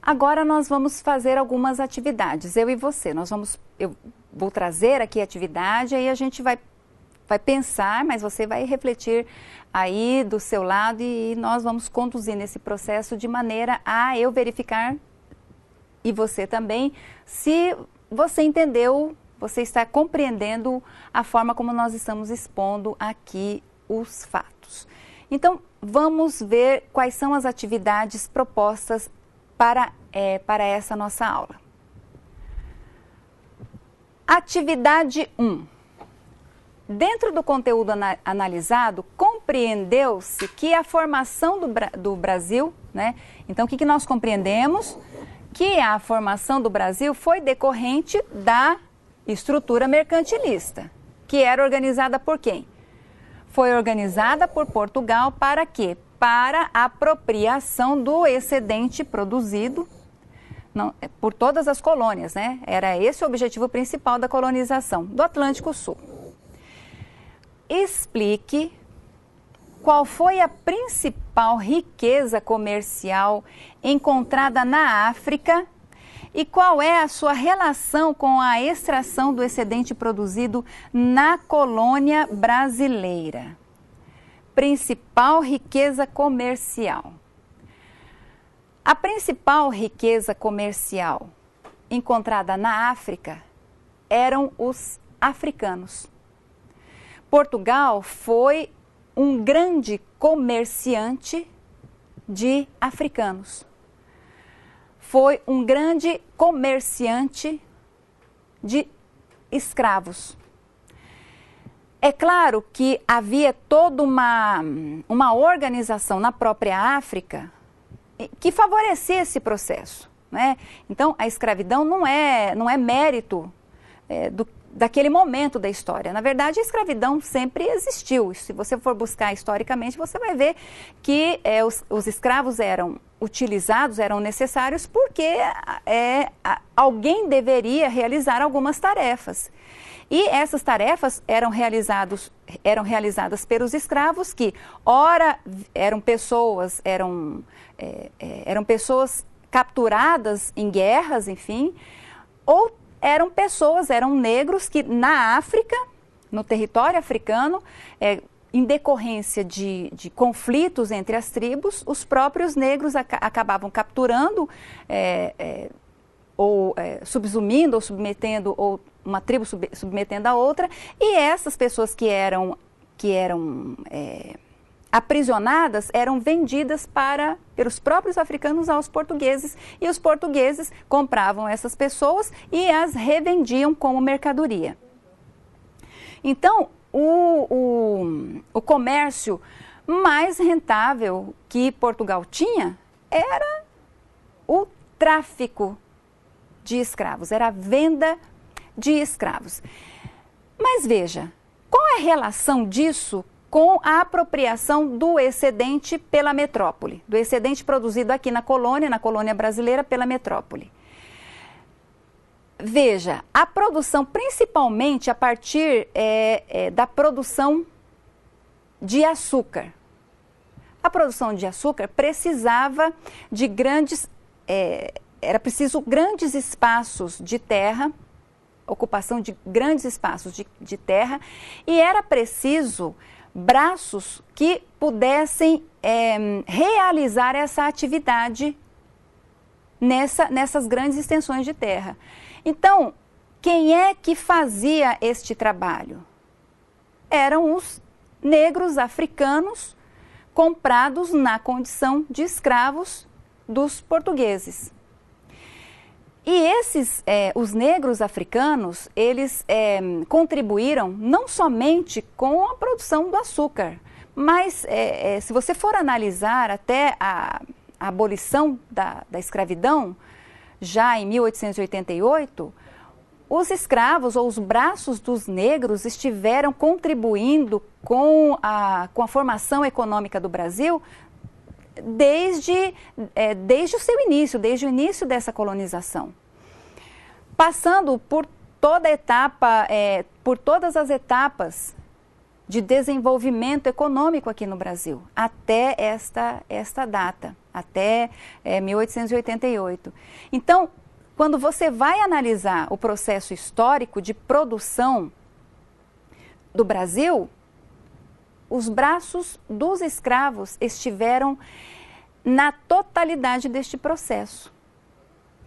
Agora nós vamos fazer algumas atividades, eu e você. Eu vou trazer aqui a atividade, aí a gente vai pensar, mas você vai refletir aí do seu lado e nós vamos conduzir nesse processo de maneira a eu verificar, e você também, se você entendeu, você está compreendendo a forma como nós estamos expondo aqui os fatos. Então, vamos ver quais são as atividades propostas para essa nossa aula. Atividade 1. Dentro do conteúdo analisado, compreendeu-se que a formação do Brasil, né? Então, o que nós compreendemos? Que a formação do Brasil foi decorrente da estrutura mercantilista, que era organizada por quem? Foi organizada por Portugal para quê? Para a apropriação do excedente produzido por todas as colônias, né? Era esse o objetivo principal da colonização do Atlântico Sul. Explique qual foi a principal riqueza comercial encontrada na África e qual é a sua relação com a extração do excedente produzido na colônia brasileira. Principal riqueza comercial. A principal riqueza comercial encontrada na África eram os africanos. Portugal foi um grande comerciante de africanos. Foi um grande comerciante de escravos. É claro que havia toda uma organização na própria África que favorecia esse processo, né? Então, a escravidão não é mérito daquele momento da história. Na verdade, a escravidão sempre existiu. Se você for buscar historicamente, você vai ver que os escravos eram utilizados, eram necessários porque alguém deveria realizar algumas tarefas. E essas tarefas eram realizadas pelos escravos que, ora, eram pessoas capturadas em guerras, enfim, ou eram negros que na África, no território africano, em decorrência de conflitos entre as tribos, os próprios negros acabavam capturando ou subsumindo ou submetendo, ou uma tribo submetendo a outra, e essas pessoas que eram aprisionadas eram vendidas pelos próprios africanos aos portugueses, e os portugueses compravam essas pessoas e as revendiam como mercadoria. Então, o comércio mais rentável que Portugal tinha era o tráfico de escravos, era a venda de escravos. Mas veja, qual é a relação disso com a apropriação do excedente pela metrópole, do excedente produzido aqui na colônia brasileira pela metrópole? Veja, a produção, principalmente a partir da produção de açúcar. A produção de açúcar precisava de era preciso grandes espaços de terra, ocupação de grandes espaços de terra, e era preciso braços que pudessem realizar essa atividade nessas grandes extensões de terra. Então, quem é que fazia este trabalho? Eram os negros africanos comprados na condição de escravos dos portugueses. E os negros africanos, eles contribuíram não somente com a produção do açúcar, mas se você for analisar até a abolição da escravidão, já em 1888, os escravos ou os braços dos negros estiveram contribuindo com a formação econômica do Brasil desde o seu início, desde o início dessa colonização. Passando por por todas as etapas de desenvolvimento econômico aqui no Brasil, até esta data. até 1888. Então, quando você vai analisar o processo histórico de produção do Brasil, os braços dos escravos estiveram na totalidade deste processo.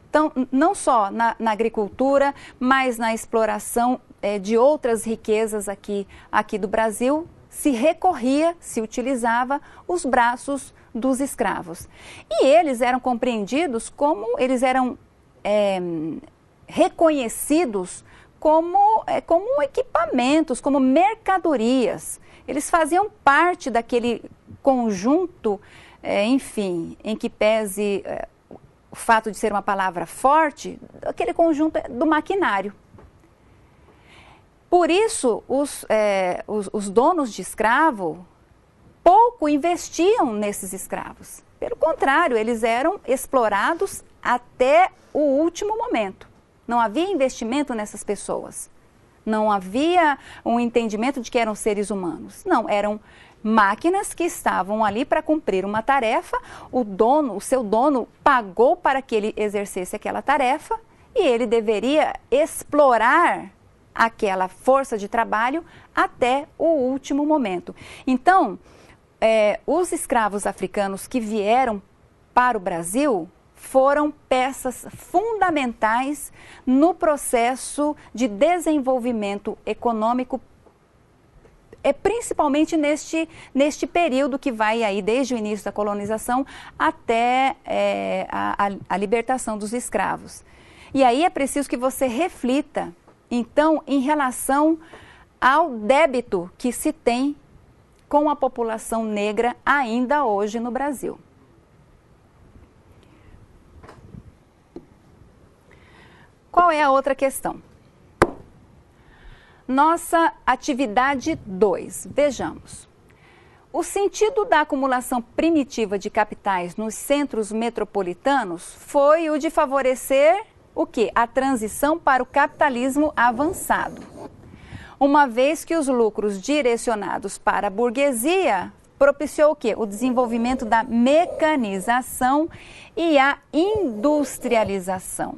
Então, não só na agricultura, mas na exploração de outras riquezas aqui do Brasil, se utilizava os braços dos escravos. E eles eram compreendidos como, eles eram reconhecidos como equipamentos, como mercadorias. Eles faziam parte daquele conjunto, enfim, em que pese o fato de ser uma palavra forte, aquele conjunto do maquinário. Por isso, os donos de escravo pouco investiam nesses escravos. Pelo contrário, eles eram explorados até o último momento. Não havia investimento nessas pessoas. Não havia um entendimento de que eram seres humanos. Não, eram máquinas que estavam ali para cumprir uma tarefa. O seu dono pagou para que ele exercesse aquela tarefa e ele deveria explorar aquela força de trabalho até o último momento. Então, os escravos africanos que vieram para o Brasil foram peças fundamentais no processo de desenvolvimento econômico, principalmente neste período que vai aí desde o início da colonização até a libertação dos escravos. E aí é preciso que você reflita, então, em relação ao débito que se tem com a população negra ainda hoje no Brasil. Qual é a outra questão? Nossa atividade 2. Vejamos. O sentido da acumulação primitiva de capitais nos centros metropolitanos foi o de favorecer o quê? A transição para o capitalismo avançado. Uma vez que os lucros direcionados para a burguesia propiciou o quê? O desenvolvimento da mecanização e a industrialização.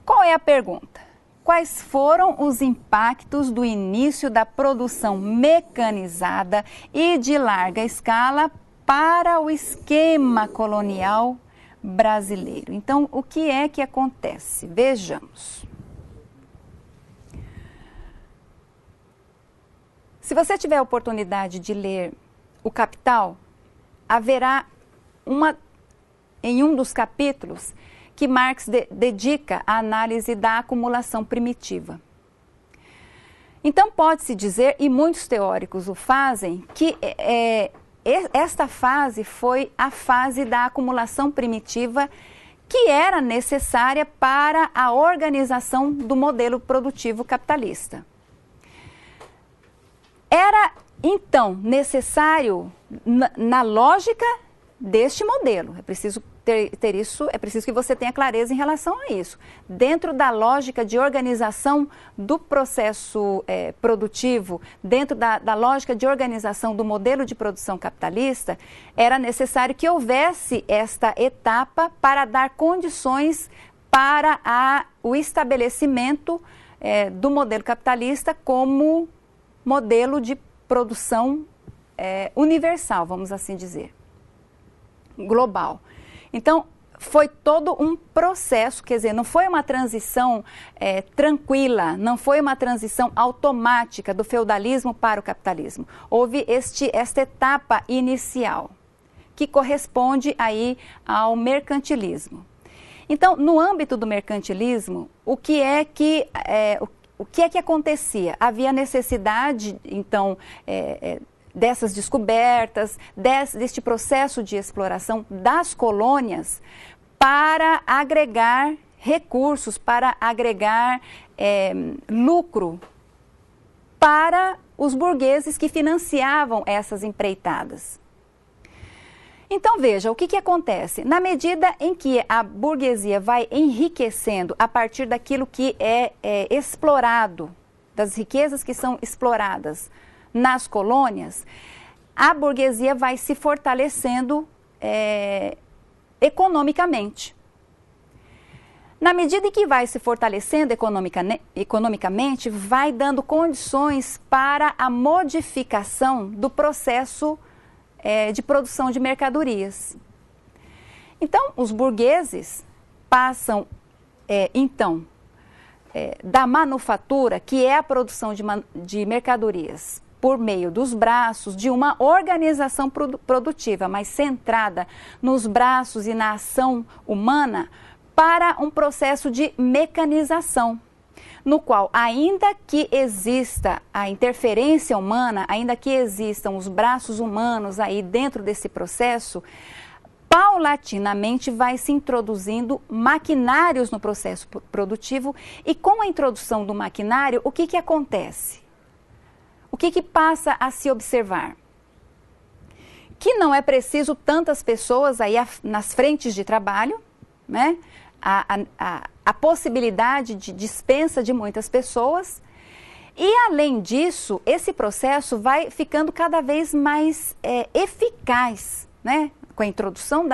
Qual é a pergunta? Quais foram os impactos do início da produção mecanizada e de larga escala para o esquema colonial brasileiro? Então, o que é que acontece? Vejamos. Se você tiver a oportunidade de ler O Capital, haverá em um dos capítulos que Marx dedica à análise da acumulação primitiva. Então, pode-se dizer, e muitos teóricos o fazem, que esta fase foi a fase da acumulação primitiva que era necessária para a organização do modelo produtivo capitalista. Era, então, necessário, na lógica deste modelo, é preciso ter isso, é preciso que você tenha clareza em relação a isso. Dentro da lógica de organização do processo produtivo, dentro da lógica de organização do modelo de produção capitalista, era necessário que houvesse esta etapa para dar condições para o estabelecimento do modelo capitalista como modelo de produção universal, vamos assim dizer, global. Então, foi todo um processo, quer dizer, não foi uma transição tranquila, não foi uma transição automática do feudalismo para o capitalismo. Houve esta etapa inicial, que corresponde aí ao mercantilismo. Então, no âmbito do mercantilismo, o que é que acontecia? Havia necessidade, então, dessas descobertas, deste processo de exploração das colônias para agregar recursos, para agregar lucro para os burgueses que financiavam essas empreitadas. Então, veja, o que acontece? Na medida em que a burguesia vai enriquecendo a partir daquilo que é explorado, das riquezas que são exploradas nas colônias, a burguesia vai se fortalecendo economicamente. Na medida em que vai se fortalecendo economicamente, vai dando condições para a modificação do processo de produção de mercadorias. Então, os burgueses passam, da manufatura, que é a produção de mercadorias, por meio dos braços, de uma organização produtiva, mas centrada nos braços e na ação humana, para um processo de mecanização, no qual, ainda que exista a interferência humana, ainda que existam os braços humanos aí dentro desse processo, paulatinamente vai se introduzindo maquinários no processo produtivo, e com a introdução do maquinário, o que acontece? O que passa a se observar? Que não é preciso tantas pessoas aí nas frentes de trabalho, né? A possibilidade de dispensa de muitas pessoas, e além disso, esse processo vai ficando cada vez mais eficaz, né? Com a introdução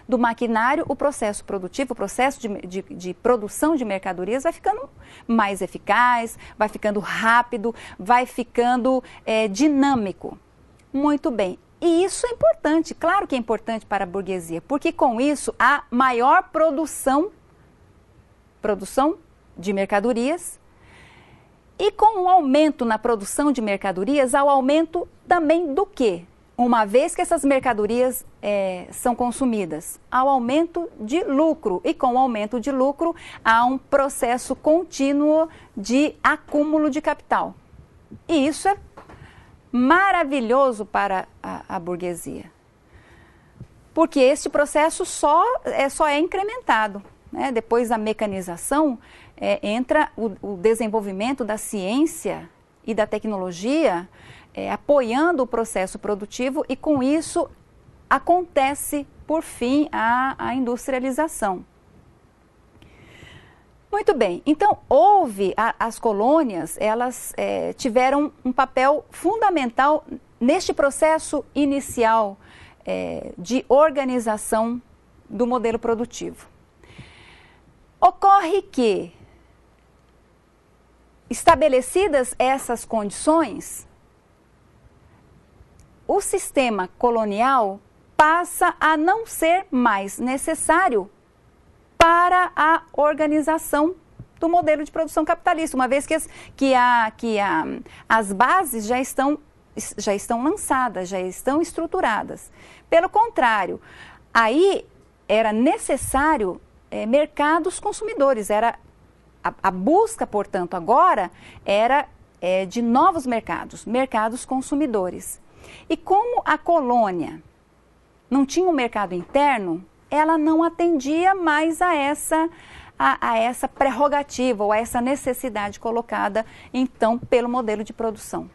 do maquinário, o processo produtivo, o processo de produção de mercadorias vai ficando mais eficaz, vai ficando rápido, vai ficando dinâmico. Muito bem. E isso é importante, claro que é importante para a burguesia, porque com isso há maior produção de mercadorias, e com o aumento na produção de mercadorias, há o aumento também do quê? Uma vez que essas mercadorias são consumidas, há o aumento de lucro, e com o aumento de lucro há um processo contínuo de acúmulo de capital. E isso é maravilhoso para a burguesia, porque este processo só é incrementado, né? Depois da mecanização, entra o desenvolvimento da ciência e da tecnologia, apoiando o processo produtivo, e com isso acontece, por fim, a industrialização. Muito bem, então as colônias, elas tiveram um papel fundamental neste processo inicial de organização do modelo produtivo. Ocorre que, estabelecidas essas condições, o sistema colonial passa a não ser mais necessário para a organização do modelo de produção capitalista, uma vez que as bases já estão lançadas, já estão estruturadas. Pelo contrário, aí era necessário mercados consumidores, a busca, portanto, agora era de novos mercados consumidores. E como a colônia não tinha um mercado interno, ela não atendia mais a essa prerrogativa ou a essa necessidade colocada, então, pelo modelo de produção.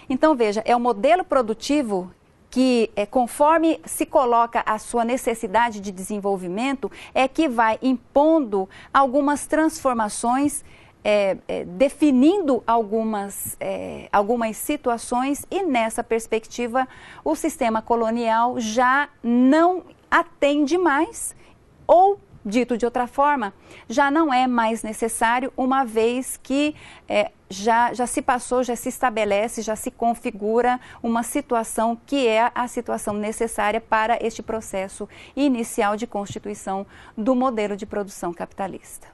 Então, veja, é o modelo produtivo que, conforme se coloca a sua necessidade de desenvolvimento, que vai impondo algumas transformações, definindo algumas situações, e nessa perspectiva o sistema colonial já não atende mais, ou, dito de outra forma, já não é mais necessário, uma vez que já se passou, já se estabelece, já se configura uma situação que é a situação necessária para este processo inicial de constituição do modelo de produção capitalista.